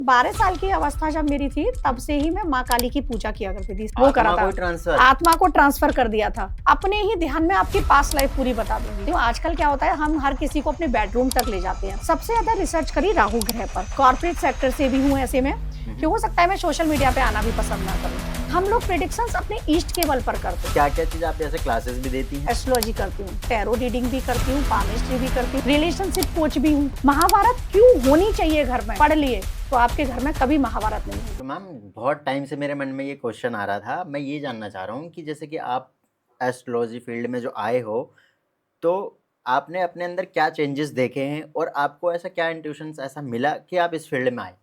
12 साल की अवस्था जब मेरी थी तब से ही मैं माँ काली की पूजा किया करती थी। वो करा था, आत्मा को ट्रांसफर कर दिया था। अपने ही ध्यान में आपकी पास्ट लाइफ पूरी बता दूंगी। तो आजकल क्या होता है, हम हर किसी को अपने बेडरूम तक ले जाते हैं। सबसे ज्यादा रिसर्च करी राहु ग्रह पर। कॉर्पोरेट सेक्टर से भी हूँ ऐसे में कि हो सकता है मैं सोशल मीडिया पे आना भी पसंद ना करूँ। हम लोग प्रेडिक्शंस अपने ईस्ट के बल पर करते हैं। क्या क्या चीज आप जैसे क्लासेस भी देती हैं? एस्ट्रोलॉजी करती हूँ, टैरो रीडिंग भी करती हूँ, पामिस्ट्री भी करती हूँ, रिलेशनशिप कोच भी हूँ। महाभारत क्यों होनी चाहिए घर में, पढ़ लिए तो आपके घर में कभी महाभारत नहीं होगी। तो मैम बहुत टाइम से मेरे मन में ये क्वेश्चन आ रहा था। मैं ये जानना चाह रहा हूँ कि जैसे कि आप एस्ट्रोलॉजी फील्ड में जो आए हो, तो आपने अपने अंदर क्या चेंजेस देखे हैं और आपको ऐसा क्या इंट्यूशंस ऐसा मिला कि आप इस फील्ड में आए?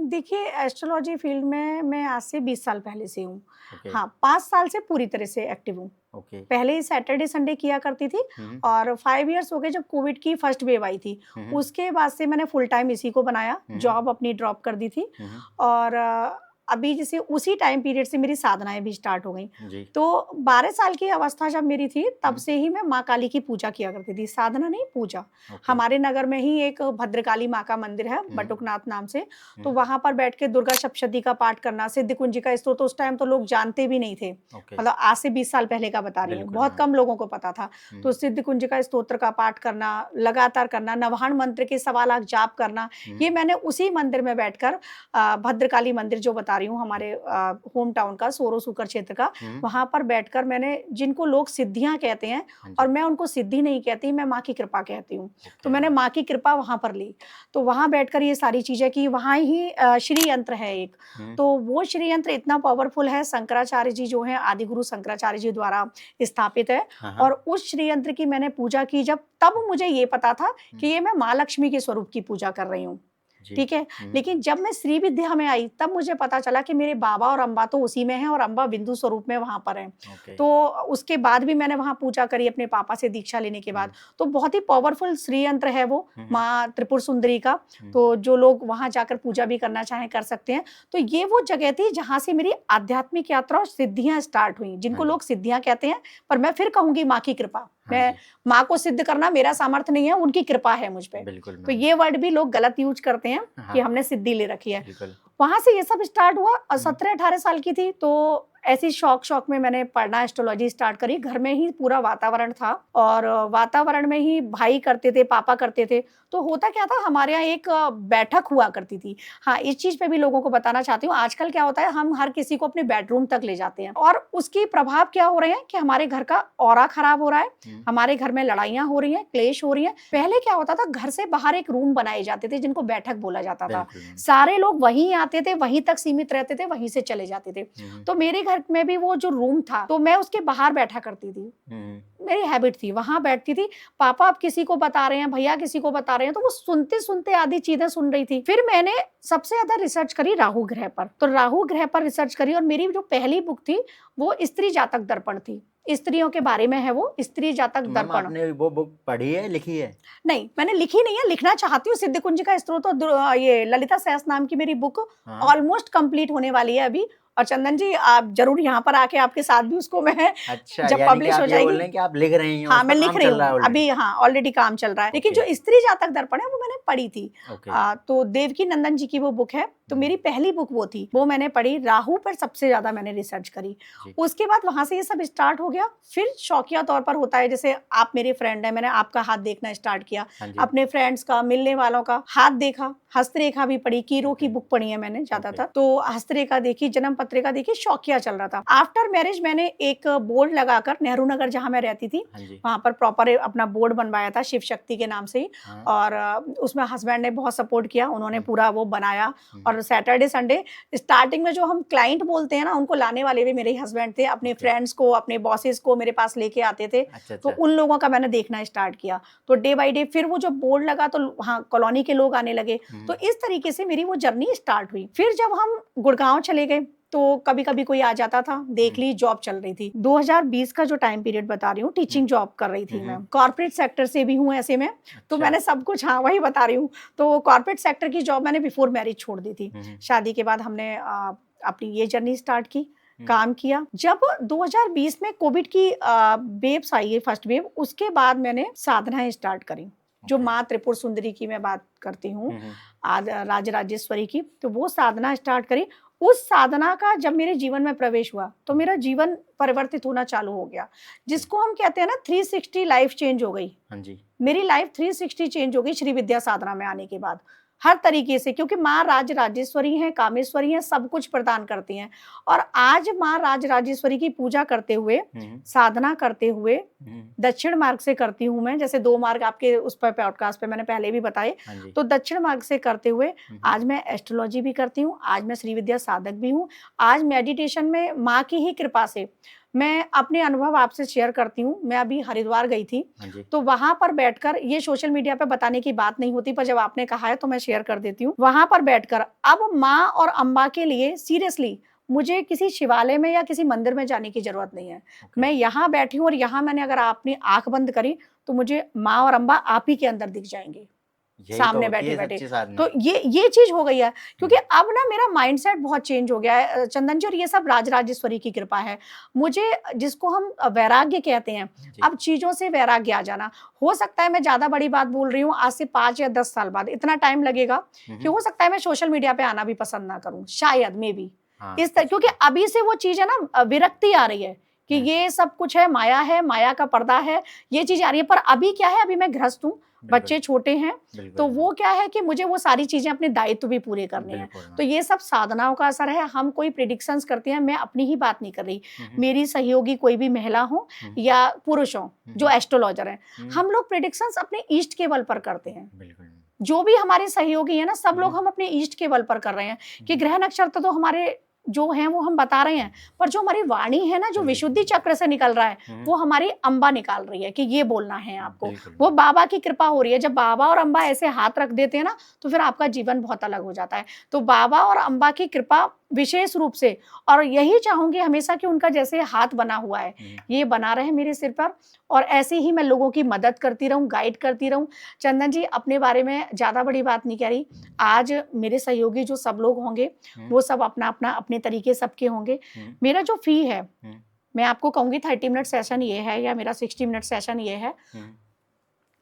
देखिए, एस्ट्रोलॉजी फील्ड में मैं आज से 20 साल पहले से हूँ। ओके। हाँ, 5 साल से पूरी तरह से एक्टिव हूँ। ओके। पहले ही सैटरडे संडे किया करती थी और 5 इयर्स हो गए जब कोविड की फर्स्ट वेव आई थी। उसके बाद से मैंने फुल टाइम इसी को बनाया, जॉब अपनी ड्रॉप कर दी थी और अभी जैसे उसी टाइम पीरियड से मेरी साधनाएं भी स्टार्ट हो गई। तो 12 साल की अवस्था जब मेरी थी तब से ही मैं माँ काली की पूजा किया करती थी। साधना नहीं, पूजा। हमारे नगर में ही एक भद्रकाली माँ का मंदिर है, बटुकनाथ नाम से। तो वहां पर बैठ के दुर्गा सप्तशती का पाठ करना, सिद्ध कुंजी का स्तोत्र, उस टाइम तो लोग जानते भी नहीं थे। मतलब आज से 20 साल पहले का बता रही हूँ, बहुत कम लोगों को पता था। तो सिद्ध कुंजी का स्तोत्र का पाठ करना, लगातार करना, नवाहन मंत्र के 1.25 लाख जाप करना, ये मैंने उसी मंदिर में बैठकर, भद्रकाली मंदिर जो बता रही हूँ हमारे होम टाउन का, सोरो सुकर क्षेत्र का, वहां पर बैठकर मैंने, जिनको लोग सिद्धियां कहते हैं और मैं उनको सिद्धि नहीं कहती, मैं माँ की कृपा कहती हूँ। तो मैंने माँ की कृपा वहां पर ली। तो वहां बैठकर ये सारी चीजें की। वहां ही श्री यंत्र है एक, तो वो श्री यंत्र इतना पावरफुल है, शंकराचार्य जी जो है, आदि गुरु शंकराचार्य जी द्वारा स्थापित है। और उस श्री यंत्र की मैंने पूजा की जब, तब मुझे ये पता था कि ये मैं माँ लक्ष्मी के स्वरूप की पूजा कर रही हूँ। ठीक है। लेकिन जब मैं श्री विद्या में आई तब मुझे पता चला कि मेरे बाबा और अम्बा तो उसी में हैं और अम्बा बिंदु स्वरूप में वहां पर हैं। तो उसके बाद भी मैंने वहां पूजा करी अपने पापा से दीक्षा लेने के बाद। तो बहुत ही पावरफुल श्री यंत्र है वो, माँ त्रिपुर सुंदरी का। तो जो लोग वहां जाकर पूजा भी करना चाहें कर सकते हैं। तो ये वो जगह थी जहां से मेरी आध्यात्मिक यात्रा और सिद्धियां स्टार्ट हुई, जिनको लोग सिद्धियां कहते हैं, पर मैं फिर कहूंगी माँ की कृपा। मैं माँ को सिद्ध करना मेरा सामर्थ्य नहीं है, उनकी कृपा है मुझ पे। तो ये वर्ड भी लोग गलत यूज करते हैं कि हमने सिद्धि ले रखी है। वहां से ये सब स्टार्ट हुआ और 17-18 साल की थी तो ऐसी शौक में मैंने पढ़ना एस्ट्रोलॉजी स्टार्ट करी। घर में ही पूरा वातावरण था और वातावरण में ही भाई करते थे, पापा करते थे। तो होता क्या था, हमारे यहाँ एक बैठक हुआ करती थी। हाँ, इस चीज पे भी लोगों को बताना चाहती हूँ। आजकल क्या होता है, हम हर किसी को अपने बेडरूम तक ले जाते हैं और उसकी प्रभाव क्या हो रहे हैं कि हमारे घर का ऑरा खराब हो रहा है, हमारे घर में लड़ाइयां हो रही हैं, क्लेश हो रही हैं। पहले क्या होता था, घर से बाहर एक रूम बनाए जाते थे जिनको बैठक बोला जाता था। सारे लोग वहीं आते थे, वहीं तक सीमित रहते थे, वहीं से चले जाते थे। तो मेरे घर में भी वो जो रूम था, तो मैं उसके बाहर बैठा करती थी। मेरी हैबिट थी, वहां बैठती थी। पापा अब किसी को बता रहे हैं, भैया किसी को बता रहे हैं, तो वो सुनते सुनते आधी चीजें सुन रही थी। फिर मैंने सबसे ज्यादा रिसर्च करी राहु ग्रह पर। तो राहु ग्रह पर रिसर्च करी और मेरी जो पहली बुक थी वो स्त्री जातक दर्पण थी। स्त्रियों के बारे में है वो, स्त्री जातक दर्पण। आपने वो बुक पढ़ी है, लिखी है? नहीं, मैंने लिखी नहीं है, लिखना चाहती हूँ। सिद्ध कुंज का स्तोत्र, ये ललिता सहस नाम की मेरी बुक ऑलमोस्ट कंप्लीट होने वाली है अभी। और चंदन जी, आप जरूर यहाँ पर आके आपके साथ भी उसको मैं, अच्छा, जब पब्लिश हो जाएगी। बोल रहे हैं कि आप लिख रही हैं? हाँ, मैं लिख रही हूँ अभी। हाँ, ऑलरेडी काम चल रहा है। लेकिन जो स्त्री जातक दर्पण है वो मैंने पढ़ी थी। तो देवकी नंदन जी की वो बुक है, तो मेरी पहली बुक वो थी, वो मैंने पढ़ी। राहु पर सबसे ज्यादा मैंने रिसर्च करी। उसके बाद वहां से ये सब स्टार्ट हो गया। फिर शौकिया तौर पर होता है, जैसे आप मेरे फ्रेंड है, मैंने आपका हाथ देखना स्टार्ट किया, अपने फ्रेंड्स का, मिलने वालों का हाथ देखा। हस्तरेखा भी पढ़ी, कीरो की बुक पढ़ी है मैंने ज्यादातर। तो हस्तरेखा देखी, जन्म पत्रिका देखी, शौकिया चल रहा था। आफ्टर मैरिज मैंने एक बोर्ड लगाकर, नेहरू नगर जहां मैं रहती थी वहां पर प्रॉपर अपना बोर्ड बनवाया था, शिव शक्ति के नाम से ही। और उसमें हस्बैंड ने बहुत सपोर्ट किया, उन्होंने पूरा वो बनाया। और सैटरडे संडे स्टार्टिंग में जो हम क्लाइंट बोलते हैं ना, उनको लाने वाले भी मेरे हस्बैंड थे। अपने फ्रेंड्स को, अपने बॉसेस को मेरे पास लेके आते थे। तो उन लोगों का मैंने देखना स्टार्ट किया। तो डे बाई डे फिर वो जो बोर्ड लगा तो वहाँ कॉलोनी के लोग आने लगे। तो इस तरीके से मेरी वो जर्नी स्टार्ट हुई। फिर जब हम गुड़गांव चले गए तो कभी कभी कोई आ जाता था, देख ली। जॉब चल रही थी, 2020 का जो टाइम पीरियड बता रही हूँ, टीचिंग जॉब कर रही थी मैं। कॉर्पोरेट सेक्टर से भी हूँ ऐसे में। तो मैंने सब कुछ, हाँ वही बता रही हूँ। तो कॉर्पोरेट सेक्टर की जॉब मैंने बिफोर मैरिज छोड़ दी थी। शादी के बाद हमने अपनी ये जर्नी स्टार्ट की, काम किया। जब 2020 में कोविड की वेव्स आई है, फर्स्ट वेव, उसके बाद मैंने साधनाएं स्टार्ट करी। जो ओके। माँ त्रिपुर सुंदरी की मैं बात करती हूँ, हम्म, राजराजेश्वरी की, तो वो साधना स्टार्ट करी। उस साधना का जब मेरे जीवन में प्रवेश हुआ तो मेरा जीवन परिवर्तित होना चालू हो गया, जिसको हम कहते हैं ना 360 लाइफ चेंज हो गई। हाँ जी। मेरी लाइफ 360 चेंज हो गई श्री विद्या साधना में आने के बाद, हर तरीके से, क्योंकि माँ राज राजेश्वरी हैं, कामेश्वरी हैं, सब कुछ प्रदान करती हैं। और आज माँ राज राजेश्वरी की पूजा करते हुए, हम्म, साधना करते हुए, हम्म, दक्षिण मार्ग से करती हूँ मैं, जैसे 2 मार्ग आपके उस पर पॉडकास्ट पे मैंने पहले भी बताए। हाँ जी। तो दक्षिण मार्ग से करते हुए हम्म, आज मैं एस्ट्रोलॉजी भी करती हूँ, आज मैं श्री विद्या साधक भी हूँ। आज मेडिटेशन में माँ की ही कृपा से मैं अपने अनुभव आपसे शेयर करती हूँ। मैं अभी हरिद्वार गई थी, हाँ जी। तो वहां पर बैठकर, ये सोशल मीडिया पे बताने की बात नहीं होती, पर जब आपने कहा है तो मैं शेयर कर देती हूँ। वहां पर बैठकर अब माँ और अम्बा के लिए सीरियसली मुझे किसी शिवालय में या किसी मंदिर में जाने की जरूरत नहीं है। ओके। मैं यहाँ बैठी हूँ और यहाँ मैंने अगर अपनी आंख बंद करी तो मुझे माँ और अम्बा आप ही के अंदर दिख जाएंगे, यही तो सामने होती बैठे है बैठे। सच्ची साधना। तो ये चीज हो गई है, क्योंकि हम्म, अब ना मेरा माइंडसेट बहुत चेंज हो गया है चंदन जी, और ये सब राजराजेश्वरी की कृपा है। मुझे, जिसको हम वैराग्य कहते हैं, जी। अब चीजों से वैराग्य आ जाना। हो सकता है मैं ज्यादा बड़ी बात बोल रही हूँ, आज से 5 या 10 साल बाद इतना टाइम लगेगा कि हो सकता है मैं सोशल मीडिया पे आना भी पसंद ना करूं, शायद मे बी हाँ, इस तरह, हो क्योंकि सकता अभी से वो चीज है ना, विरक्ति आ रही है कि है। ये सब कुछ है, माया का पर्दा है, ये चीज आ रही है। पर अभी क्या है, अभी मैं गृहस्थ हूँ, बिल्कुल, बच्चे छोटे हैं, तो बिल्कुल, वो क्या है कि मुझे वो सारी चीजें, अपने दायित्व भी पूरे करने हैं। बिल्कुल तो मैम। ये सब साधनाओं का असर है। हम कोई प्रिडिक्शंस करते हैं, मैं अपनी ही बात नहीं कर रही, हम्म, मेरी सहयोगी कोई भी महिला हो हम्म, या पुरुष हो जो हम्म, एस्ट्रोलॉजर हैं, हम्म, हम लोग प्रिडिक्शंस अपने ईस्ट के बल पर करते हैं। बिल्कुल मैम। जो भी हमारे सहयोगी है ना, सब लोग हम्म, हम अपने ईस्ट के बल पर कर रहे हैं कि हम्म, ग्रह नक्षत्र तो हमारे जो हैं वो हम बता रहे हैं, पर जो हमारी वाणी है ना, जो हाँ जी। विशुद्धि चक्र से निकल रहा है, हम्म, वो हमारी अम्बा निकाल रही है कि ये बोलना है आपको। बिल्कुल वो मैम। बाबा की कृपा हो रही है। जब बाबा और अम्बा ऐसे हाथ रख देते हैं ना, तो फिर आपका जीवन बहुत अलग हो जाता है। तो बाबा और अम्बा की कृपा विशेष रूप से, और यही चाहूंगी हमेशा कि उनका जैसे हाथ बना हुआ है, ये बना रहे मेरे सिर पर, और ऐसे ही मैं लोगों की मदद करती रहूं, गाइड करती रहूं। चंदन जी, अपने बारे में ज्यादा बड़ी बात नहीं कह रही। आज मेरे सहयोगी जो सब लोग होंगे, हम्म, वो सब अपना अपना अपने तरीके सबके होंगे। हम्म, मेरा जो फी है, हम्म, मैं आपको कहूंगी 30 मिनट सेशन ये है, या मेरा 60 मिनट सेशन ये है, हम्म,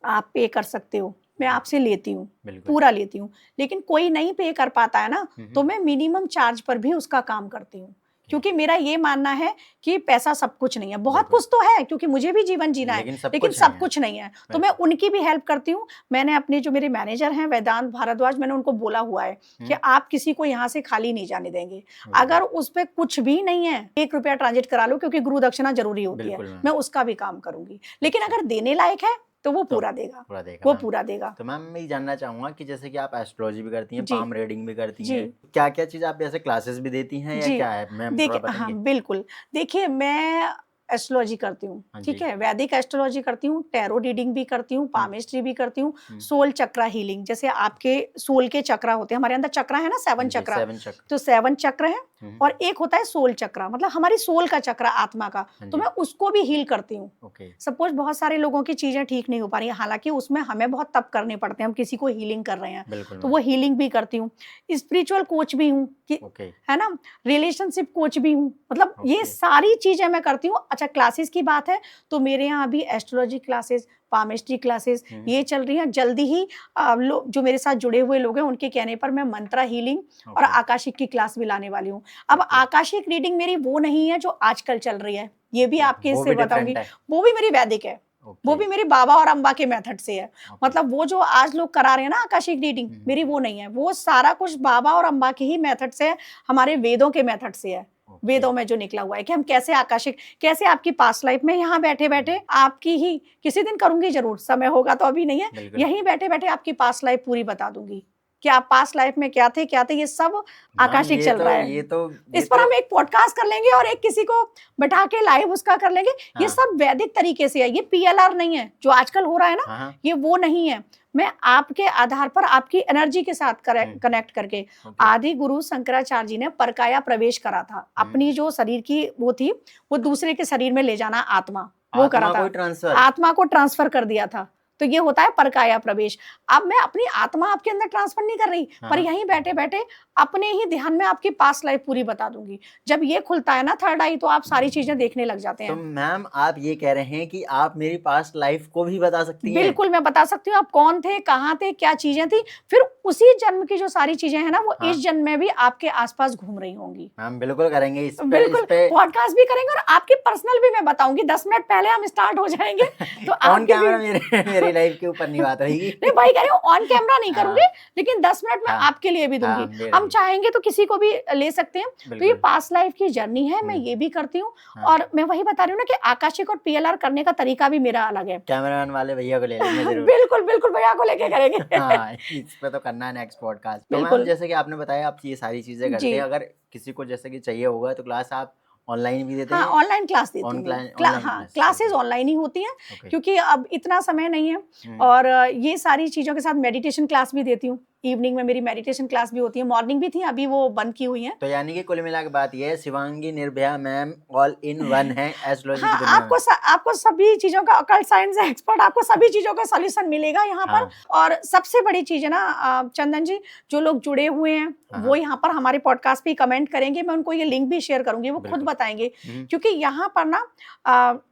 आप पे कर सकते हो, मैं आपसे लेती हूँ, बिल्कुल। पूरा लेती हूँ। लेकिन कोई नहीं पे कर पाता है ना, तो मैं मिनिमम चार्ज पर भी उसका काम करती हूँ, क्योंकि मेरा ये मानना है कि पैसा सब कुछ नहीं है। बहुत बिल्कुल। कुछ तो है, क्योंकि मुझे भी जीवन जीना है, लेकिन सब लेकिन कुछ नहीं सब है। कुछ नहीं है। तो मैं बिल्कुल। उनकी भी हेल्प करती हूँ। मैंने अपने जो मेरे मैनेजर हैं वेदांत भारद्वाज, मैंने उनको बोला हुआ है कि हम्म, आप किसी को यहाँ से खाली नहीं जाने देंगे। बिल्कुल, अगर उस पे कुछ भी नहीं है, 1 रुपया ट्रांजिट करा लो, क्योंकि गुरु दक्षिणा जरूरी होती है, बिल्कुल मैम। मैं उसका भी काम करूंगी। लेकिन अच्छा, अगर देने लायक है तो वो तो पूरा देगा, पूरा देगा वो मैम। पूरा देगा। तो मैम मैं ये जानना चाहूँगा कि जैसे कि आप एस्ट्रोलॉजी भी करती हैं, जी, पाम रीडिंग भी करती जी, हैं, क्या-क्या चीज़ आप ऐसे क्लासेस भी देती हैं या जी। क्या है? मैम थोड़ा देखिए, हाँ, बताएँगे? बिल्कुल। देखिए, मैं एस्ट्रोलॉजी करती हूँ, हाँ ठीक जी। है? वैदिक एस्ट्रोलॉजी करती हूँ, टैरो रीडिंग भी करती हूँ, हुँ, पामिस्ट्री भी करती हूँ, हुँ। सोल चक्रा हीलिंग, जैसे आपके सोल के चक्रा होते हैं, हमारे अंदर चक्रा है ना, 7 हाँ जी, चक्रा, 7 चक्र। तो 7 चक्र है, हुँ, और एक होता है सोल चक्रा, मतलब हमारी सोल का चक्रा, आत्मा का, हाँ तो जी। मैं उसको भी हील करती हूँ। ओके, सपोज़ बहुत सारे लोगों की चीज़ें ठीक नहीं हो पा रही हैं, हालाँकि उसमें हमें बहुत तप करने पड़ते हैं, हम किसी को हीलिंग कर रहे हैं, बिल्कुल तो मैम। वो हीलिंग भी करती हूँ। स्पिरिचुअल कोच भी हूँ कि, ओके, है ना? रिलेशनशिप कोच भी हूँ, मतलब ये ओके। सारी चीज़ें मैं करती हूँ। अच्छा, क्लासेस की बात है, तो मेरे यहाँ अभी एस्ट्रोलॉजी क्लासेस, पामिस्ट्री क्लासेस हुँ, ये चल रही हैं। जल्दी ही लोग जो मेरे साथ जुड़े हुए लोग हैं, उनके कहने पर मैं मंत्रा हीलिंग और ओके, आकाशिक की क्लास भी लाने वाली हूँ। अब ओके, आकाशिक रीडिंग मेरी वो नहीं है जो आजकल चल रही है, ये भी ओके। आपके वो इससे भी डिफरेंट बताऊँगी, है। वो भी मेरी वैदिक है। वो ओके, भी मेरी बाबा और अम्बा के मेथड से है। ओके। मतलब वो जो आज लोग करा रहे हैं ना आकाशिक रीडिंग, हुँ, मेरी वो नहीं है। वो सारा कुछ बाबा और अम्बा के ही मेथड से है, हमारे वेदों के मेथड से है। ओके। वेदों में जो निकला हुआ है कि हम कैसे आकाशिक, कैसे आपकी पास्ट लाइफ में यहाँ बैठे-बैठे आपकी ही, किसी दिन करूँगी ज़रूर, समय होगा तो अभी नहीं है। बिल्कुल। यहीं बैठे-बैठे आपकी पास्ट लाइफ पूरी बता दूँगी कि आप पास्ट लाइफ में क्या थे, ये सब मैम आकाशिक चल रहा है। ये इस पर तो हम एक पॉडकास्ट कर लेंगे और एक किसी को बैठा के लाइव उसका कर लेंगे। ये हाँ, सब वैदिक तरीके से है, ये पीएलआर नहीं है जो आजकल हो रहा है ना, हाँ, हाँ। ये वो नहीं है। मैं आपके आधार पर आपकी एनर्जी के साथ हुँ, कनेक्ट करके, ओके। आदि गुरु शंकराचार्य जी ने परकाया प्रवेश करा था, हुँ। अपनी जो शरीर की वो थी, वो दूसरे के शरीर में ले जाना, आत्मा वो करा आत्मा को था, ही ट्रांसफ़र? आत्मा को ट्रांसफर कर दिया था। तो ये होता है परकाया प्रवेश। अब मैं अपनी आत्मा आपके अंदर ट्रांसफर नहीं कर रही, हाँ, पर हाँ। यहीं बैठे बैठे अपने ही ध्यान में आपकी पास्ट लाइफ पूरी बता दूंगी। जब ये खुलता है ना थर्ड आई, तो आप सारी चीजें देखने लग जाते तो हैं। मैम आप ये कह रहे हैं कि आप मेरी पास्ट लाइफ को भी बता सकती हैं? बिल्कुल मैं बता सकती हूँ आप कौन थे, कहाँ थे, क्या चीजें थी, फिर उसी जन्म की जो सारी चीजें हैं ना वो हाँ। इस जन्म में भी आपके आसपास घूम रही होंगी। मैम बिल्कुल करेंगे इस बिल्कुल पे पॉडकास्ट भी करेंगे और आपकी पर्सनल भी मैं बताऊंगी। 10 मिनट पहले हम स्टार्ट हो जाएंगे तो ऑन आपकी भी कैमरा मेरी लाइफ के ऊपर नहीं बात होगी। नहीं भाई कह रही हूँ ऑन कैमरा नहीं हाँ। करूंगी, लेकिन 10 मिनट में हाँ। आपके लिए भी हाँ, दूंगी। मेरे हम लिए। चाहेंगे तो किसी को भी ले सकते हैं। तो ये बिल्कुल। पास्ट लाइफ की जर्नी है, मैं ये भी करती हूँ। हाँ। और मैं वही बता रही हूँ ना कि आकाशिक और पीएलआर करने का तरीका भी मेरा अलग है। कैमरामैन वाले भैया को ले लेंगे जरूर। बिल्कुल बिल्कुल भैया को लेके करेंगे। हाँ, इस पे तो करना है नेक्स्ट पॉडकास्ट। तो मैम बिल्कुल जैसे कि आपने बताया आप ये सारी चीजें करते जी हैं, अगर किसी को जैसे कि चाहिए होगा तो क्लास आप ऑनलाइन भी देते हाँ हैं? ऑनलाइन क्लास देती हूँ मैं। ऑनलाइन हाँ क्लास क्लासेस देते हैं। ऑनलाइन ही होती हैं ओके। क्योंकि अब इतना समय नहीं है। हम्म। और ये सारी चीज़ों के साथ मेडिटेशन क्लास भी देती हूँ। इवनिंग में मेरी मेडिटेशन क्लास भी होती है। मॉर्निंग भी थी, अभी वो बंद की हुई है। तो यानी कि कुल मिला के बात ये है, Shivangi Nirbhaya ma'am all in one है एस्ट्रोलॉजी हाँ की दुनिया में। आपको सभी चीज़ों का, अकल्ट साइंस एक्सपर्ट, आपको सभी चीज़ों का सॉल्यूशन मिलेगा यहाँ पर। हाँ। और सबसे बड़ी चीज़ है ना चंदन जी, जो लोग जुड़े हुए हैं हाँ, वो हाँ। यहाँ पर हमारे पॉडकास्ट पे कमेंट करेंगे। मैं उनको ये लिंक भी शेयर करूंगी, वो खुद बिल्कुल। बताएंगे। हम्म। क्योंकि यहाँ पर ना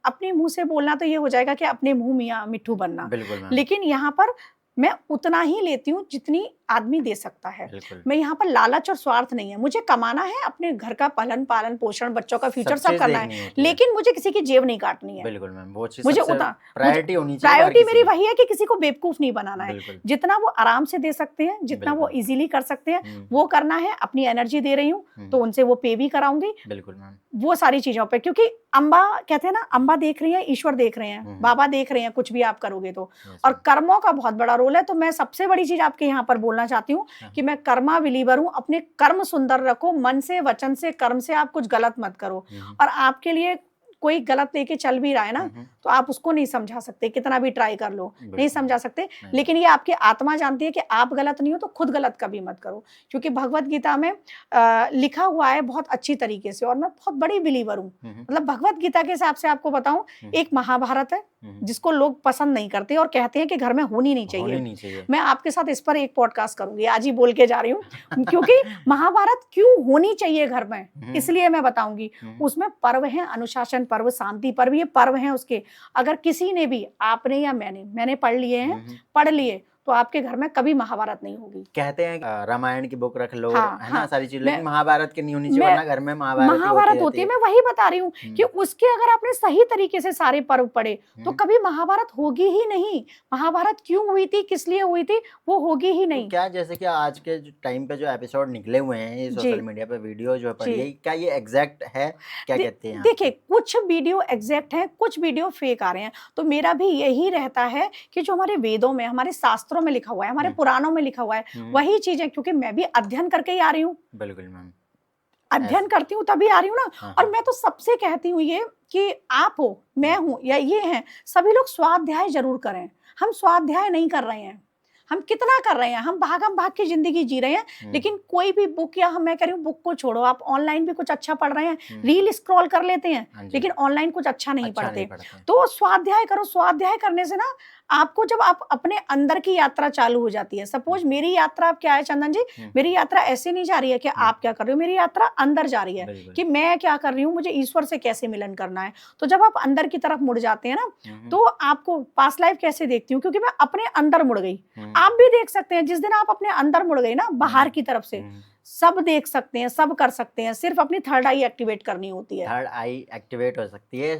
अपने मुंह से बोलना तो ये हो जाएगा कि अपने मुंह मियाँ मिट्ठू बनना, बिल्कुल मैम। लेकिन यहाँ पर मैं उतना ही लेती हूँ जितनी आदमी दे सकता है। बिल्कुल। मैं यहाँ पर लालच और स्वार्थ नहीं है। मुझे कमाना है, अपने घर का पालन पोषण, बच्चों का फ्यूचर सब चीज़ करना देखनी है, होती है। लेकिन मुझे किसी की जेब नहीं काटनी है। बिल्कुल मैम, वो चीज़ मुझे सबसे उतना प्रायोरिटी होनी चाहिए हर प्रायोरिटी किसी मेरी की। वही है कि किसी को बेवकूफ नहीं बनाना है। बिल्कुल। जितना वो आराम से दे सकते हैं, जितना वो बिल्कुल। इजीली कर सकते हैं, हम्म। वो करना है। अपनी एनर्जी दे रही हूँ तो उनसे वो पे भी कराऊंगी। बिल्कुल मैम। वो सारी चीजों पे, क्योंकि अम्बा कहते हैं ना, अम्बा देख रही है, ईश्वर देख रहे हैं, बाबा देख रहे हैं, कुछ भी आप करोगे तो। Yes, और ma'am। कर्मों का बहुत बड़ा रोल है। तो मैं सबसे बड़ी चीज आपके यहाँ पर बोलना चाहती हूँ हाँ। कि मैं कर्मा बिलीवर हूँ। अपने कर्म सुंदर रखो, मन से, वचन से, कर्म से आप कुछ गलत मत करो। और आपके लिए कोई गलत लेके चल भी रहा है ना, तो आप उसको नहीं समझा सकते, कितना भी ट्राई कर लो, नहीं बिल्कुल। समझा सकते। नहीं। लेकिन ये आपकी आत्मा जानती है कि आप गलत नहीं हो, तो खुद गलत कभी मत करो। क्योंकि भगवत गीता में लिखा हुआ है बहुत अच्छी तरीके से, और मैं बहुत बड़ी बिलीवर हूँ। मतलब भगवत गीता के हिसाब से आपको बताऊं, एक महाभारत है जिसको लोग पसंद नहीं करते और कहते हैं कि घर में होनी नहीं चाहिए। मैं आपके साथ इस पर एक पॉडकास्ट करूंगी, आज ही बोल के जा रही हूँ। क्योंकि महाभारत क्यों होनी चाहिए घर में, इसलिए मैं बताऊंगी। उसमें पर्व है, अनुशासन पर्व, शांति पर्व, ये पर्व हैं उसके। अगर किसी ने भी, आपने या मैंने पढ़ लिए हैं, पढ़ लिए, तो आपके घर में कभी महाभारत नहीं होगी। कहते हैं रामायण की बुक रख लो, हाँ, है ना, हाँ, सारी चीज, लेकिन महाभारत की नहीं होनी चाहिए, वरना घर में महाभारत होती है। मैं वही बता रही हूँ कि उसके अगर आपने सही तरीके से सारे पर्व पढ़े तो कभी महाभारत होगी ही नहीं। महाभारत क्यों हुई थी, किस लिए हुई थी, वो होगी ही नहीं। तो क्या जैसे कि आज के टाइम पे जो एपिसोड निकले हुए हैं, ये सोशल मीडिया पे वीडियो जो पड़ी है, क्या ये एग्जैक्ट है, क्या कहते हैं? देखिए, कुछ वीडियो एग्जैक्ट हैं, कुछ वीडियो फेक आ रहे हैं। तो मेरा भी यही रहता है कि जो हमारे वेदों में, हमारे शास्त्रों में लिखा हुआ है, हमारे पुराणों में लिखा हुआ है, वही चीजें, क्योंकि मैं भी अध्ययन करके ही आ रही हूँ। बिल्कुल मैम, अध्ययन करती हूँ तभी आ रही हूँ ना। और मैं तो सबसे कहती हूँ ये कि आप हो, मैं हूँ, या ये हैं, सभी लोग स्वाध्याय जरूर करें। हम स्वाध्याय नहीं कर रहे हैं। हम कितना कर रहे हैं, हम भाग की जिंदगी जी रहे हैं। लेकिन कोई भी बुक, या मैं कह रही हूँ बुक को छोड़ो, आप ऑनलाइन भी कुछ अच्छा पढ़ रहे हैं, रील स्क्रॉल कर लेते हैं, लेकिन ऑनलाइन कुछ अच्छा नहीं पढ़ते। तो स्वाध्याय करो। स्वाध्याय करने से ना आपको, जब आप अपने अंदर की यात्रा चालू हो जाती है। सपोज मेरी यात्रा क्या है चंदन जी, मेरी यात्रा ऐसे नहीं जा रही है कि आप क्या कर रहे हो, मेरी यात्रा अंदर जा रही है कि मैं क्या कर रही हूँ, मुझे ईश्वर से कैसे मिलन करना है। तो जब आप अंदर की तरफ मुड़ जाते हैं ना, तो आपको पास्ट लाइफ कैसे देखती हूँ, क्योंकि मैं अपने अंदर मुड़ गई। आप भी देख सकते हैं, जिस दिन आप अपने अंदर मुड़ गए ना, बाहर की तरफ से सब देख सकते हैं, सब कर सकते हैं। सिर्फ अपनी थर्ड आई एक्टिवेट करनी होती है। थर्ड आई एक्टिवेट हो सकती है,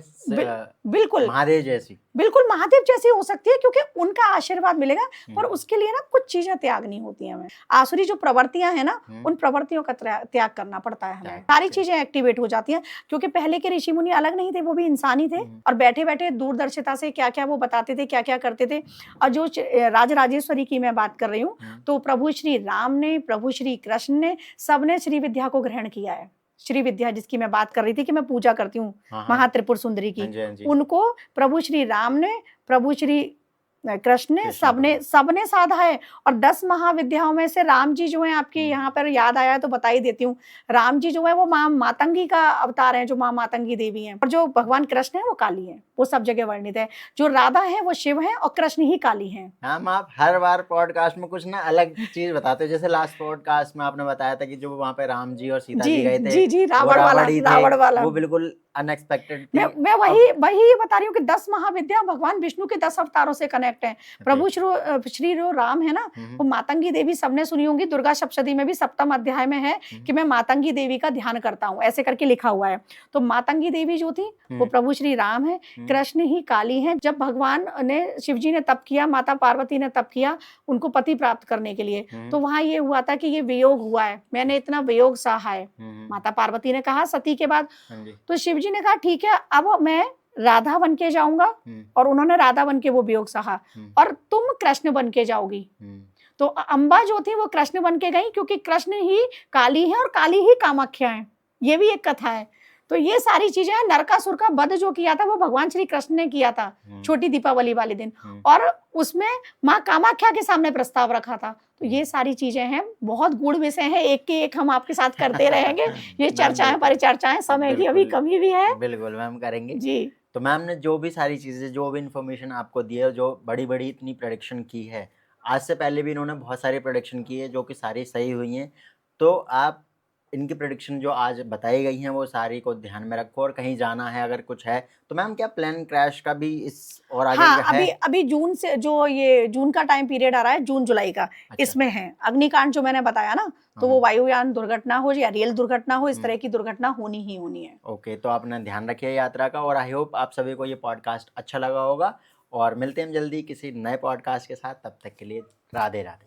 बिल्कुल महादेव जैसी, बिल्कुल महादेव जैसी हो सकती है, क्योंकि उनका आशीर्वाद मिलेगा। पर उसके लिए ना कुछ चीजें त्यागनी होती हैं हमें। आसुरी जो प्रवृत्तियां हैं ना, उन प्रवृत्तियों का त्याग करना पड़ता है हमें। सारी चीजें एक्टिवेट हो जाती हैं, क्योंकि पहले के ऋषि मुनि अलग नहीं थे, वो भी इंसान ही थे। और बैठे बैठे दूरदर्शिता से क्या क्या वो बताते थे, क्या क्या करते थे। और जो राजराजेश्वरी की मैं बात कर रही हूँ, तो प्रभु श्री राम ने, प्रभु श्री कृष्ण ने, सबने श्री विद्या को ग्रहण किया है। श्री विद्या जिसकी मैं बात कर रही थी कि मैं पूजा करती हूँ, महात्रिपुर सुंदरी की, उनको प्रभु श्री राम ने, प्रभु श्री कृष्ण ने कृष्ण सबने भगवान। सबने साधा है। और 10 महाविद्याओं में से राम जी जो हैं, आपके यहाँ पर याद आया है तो बता ही देती हूँ। राम जी जो है वो माँ मातंगी का अवतार है, जो माँ मातंगी देवी हैं, और जो भगवान कृष्ण है वो काली है, वो सब जगह वर्णित है। जो राधा है वो शिव है और कृष्ण ही काली हैं। मैम आप हर बार पॉडकास्ट में कुछ ना अलग चीज बताते हो। जैसे लास्ट पॉडकास्ट में आपने बताया था कि जो वहां पे राम जी और सीता जी गए थे, जी, वो रावण वाला, रावण ही थे, रावण वाला। वो बिल्कुल अनएक्सपेक्टेड थी। मैं अब वही बता रही हूँ कि 10 महाविद्या भगवान विष्णु के 10 अवतारों से कनेक्ट हैं। प्रभु श्री जो राम है ना, वो मातंगी देवी सबने सुनी होंगी, दुर्गा सप्तशती में भी 7वें अध्याय में है कि मैं मातंगी देवी का ध्यान करता हूँ, ऐसे करके लिखा हुआ है। तो मातंगी देवी जो थी वो प्रभु श्री राम है, कृष्ण ही काली है। जब भगवान ने, शिव जी ने तप किया, माता पार्वती ने तप किया उनको पति प्राप्त करने के लिए, तो वहां ये हुआ था कि ये वियोग हुआ है, मैंने इतना वियोग सहा है। माता पार्वती ने कहा सती के बाद, तो शिव जी ने कहा ठीक है, अब मैं राधा बन के जाऊंगा, और उन्होंने राधा बन के वो वियोग सहा, और तुम कृष्ण बन के जाओगी। तो अंबा जो थी वो कृष्ण बन के गई, क्योंकि कृष्ण ही काली है और काली ही कामाख्या है, ये भी एक कथा है। तो ये सारी चीजें, नरकासुर का वध जो किया था वो भगवान श्री कृष्ण ने किया था छोटी दीपावली वाले दिन, और उसमें माँ कामाख्या के सामने प्रस्ताव रखा था। तो ये सारी चीजें हैं, बहुत गूढ़ विषय है, एक के एक हम आपके साथ करते रहेंगे। ये चर्चाएं परिचर्चाएं, समय की अभी कमी भी है। बिल्कुल मैम करेंगे जी। तो मैम ने जो भी सारी चीजें, जो भी इंफॉर्मेशन आपको दी है, जो बड़ी बड़ी इतनी प्रेडिक्शन की है, आज से पहले भी इन्होंने बहुत सारी प्रेडिक्शन की है जो कि सारी सही हुई हैं। तो आप इनकी प्रेडिक्शन जो आज बताई गई हैं वो सारी को ध्यान में रखो, और कहीं जाना है अगर कुछ है तो मैम क्या प्लान क्रैश का भी इस और आगे हाँ, है? अभी जून से, जो ये जून का टाइम पीरियड आ रहा है, जून जुलाई का, अच्छा। इसमें है अग्निकांड जो मैंने बताया ना, तो वो वायुयान दुर्घटना हो या रेल दुर्घटना हो, इस तरह की दुर्घटना होनी ही होनी है। ओके, तो आपने ध्यान रखिए यात्रा का, और आई होप आप सभी को ये पॉडकास्ट अच्छा लगा होगा, और मिलते हैं हम जल्दी किसी नए पॉडकास्ट के साथ। तब तक के लिए राधे राधे।